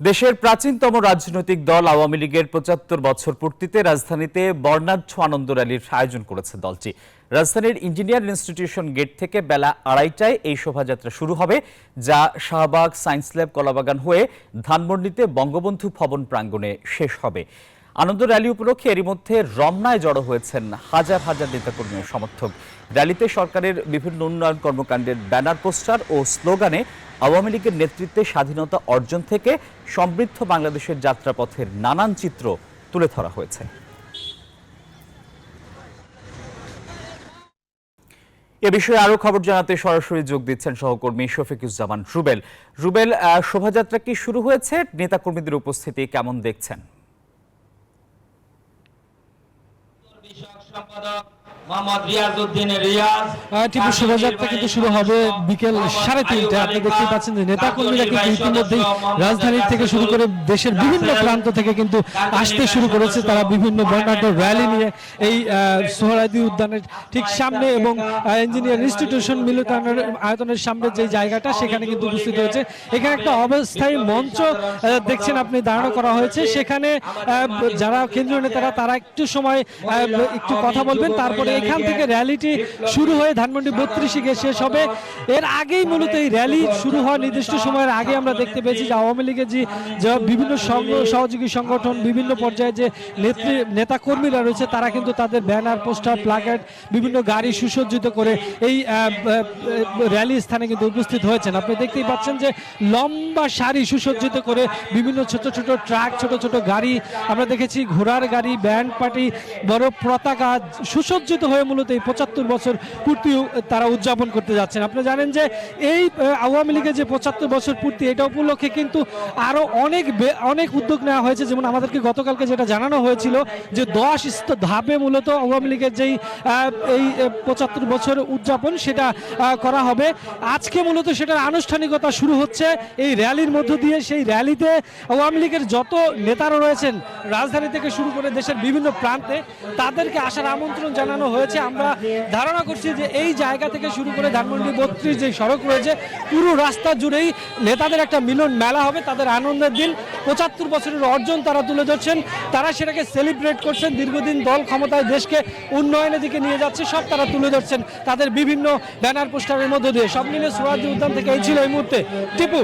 দেশের প্রাচীনতম রাজনৈতিক দল আওয়ামী লীগের ৭৫ বছর পূর্তিতে রাজধানীতে বর্ণাঢ্য আনন্দ র্যালির আয়োজন করেছে দলটি। রাজধানীর ইঞ্জিনিয়ার ইনস্টিটিউশন গেট থেকে বেলা ২:৩০টায় এই শোভাযাত্রা শুরু হবে, যা শাহবাগ, সায়েন্স ল্যাব, কলাবাগান হয়ে ধানমন্ডিতে বঙ্গবন্ধু ভবন প্রাঙ্গণে শেষ হবে। আনন্দ র্যালি উপলক্ষে এরই মধ্যে রমনায় জড়ো হয়েছেন হাজার হাজার নেতাকর্মী ও সমর্থক। র্যালিতে সরকারের বিভিন্ন উন্নয়ন কর্মকাণ্ডের ব্যানার, পোস্টার ও স্লোগানে আওয়ামী লীগের নেতৃত্বে স্বাধীনতা অর্জন থেকে সমৃদ্ধ বাংলাদেশের যাত্রাপথের নানান চিত্র তুলে ধরা হয়েছে। এ বিষয়ে আরো খবর জানাতে সরাসরি যোগ দিচ্ছেন সহকর্মী শফিকুজ্জামান রুবেল। রুবেল, শোভাযাত্রা কি শুরু হয়েছে? নেতাকর্মীদের উপস্থিতি কেমন দেখছেন? টিপু শোভাযাত্রা কিন্তু শুরু হবে বিকেল ৩:৩০টায়। আপনি দেখতে পাচ্ছেন যে নেতাকর্মীরা কিন্তু ইতিমধ্যেই রাজধানীর থেকে শুরু করে দেশের বিভিন্ন প্রান্ত থেকে কিন্তু আসতে শুরু করেছে। তারা বিভিন্ন বর্ণাঢ্য র্যালি নিয়ে এই সোহরাওয়ার্দী উদ্যানের ঠিক সামনে এবং ইঞ্জিনিয়ার ইনস্টিটিউশন মিলনায়তনের আয়তনের সামনে যে জায়গাটা, সেখানে কিন্তু উপস্থিত হয়েছে। এখানে একটা অস্থায়ী মঞ্চ দেখছেন আপনি দাঁড়ানো করা হয়েছে। সেখানে যারা কেন্দ্রীয় নেতারা তারা একটু সময় একটু কথা বলবেন, তারপরে এখান থেকে র্যালিটি শুরু হয়ে ধানমন্ডি ৩২ গিয়ে শেষ হবে। এর আগেই মূলত এই র্যালি শুরু হওয়ার নির্দিষ্ট সময়ের আগে আমরা দেখতে পেয়েছি যে আওয়ামী লীগের যে বিভিন্ন সহযোগী সংগঠন, বিভিন্ন পর্যায়ে যে নেতাকর্মীরা রয়েছে, তারা কিন্তু তাদের ব্যানার, পোস্টার, প্ল্যাকার্ড, বিভিন্ন গাড়ি সুসজ্জিত করে এই র্যালি স্থানে কিন্তু উপস্থিত হয়েছেন। আপনি দেখতেই পাচ্ছেন যে লম্বা সারি সুসজ্জিত করে বিভিন্ন ছোট ছোট ট্রাক, ছোট ছোট গাড়ি আমরা দেখেছি, ঘোড়ার গাড়ি, ব্যান্ড পার্টি, বড় পতাকা সুসজ্জিত হয়ে মূলত এই ৭৫ বছর পূর্তি তারা উদযাপন করতে যাচ্ছেন। আপনি জানেন যে এই আওয়ামী লীগের যে ৭৫ বছর পূর্তি, এটা উপলক্ষে কিন্তু আরো অনেক উদ্যোগ নেওয়া হয়েছে। যেমন আমাদেরকে গতকালকে যেটা জানানো হয়েছিল যে ১০ ধাপে মূলত আওয়ামী লীগের যেই এই ৭৫ বছর উদযাপন সেটা করা হবে। আজকে মূলত সেটার আনুষ্ঠানিকতা শুরু হচ্ছে এই র্যালির মধ্য দিয়ে। সেই র্যালিতে আওয়ামী লীগের যত নেতারা রয়েছেন রাজধানী থেকে শুরু করে দেশের বিভিন্ন প্রান্তে, তাদেরকে আসার আমন্ত্রণ জানানো হয়েছে। আমরা ধারণা করছি যে এই জায়গা থেকে শুরু করে ধানমন্ডি ৩২ যে সড়ক রয়েছে, পুরো রাস্তা জুড়েই নেতাদের একটা মিলন মেলা হবে। তাদের আনন্দের দিন, ৭৫ বছরের অর্জন তারা তুলে ধরছেন, তারা সেটাকে সেলিব্রেট করছেন। দীর্ঘদিন দল ক্ষমতায় দেশকে উন্নয়নের দিকে নিয়ে যাচ্ছে, সব তারা তুলে ধরছেন তাদের বিভিন্ন ব্যানার, পোস্টারের মধ্য দিয়ে। সব মিলে সোহরাওয়ার্দী উদ্যান থেকে এই ছিল এই মুহূর্তে টিপু।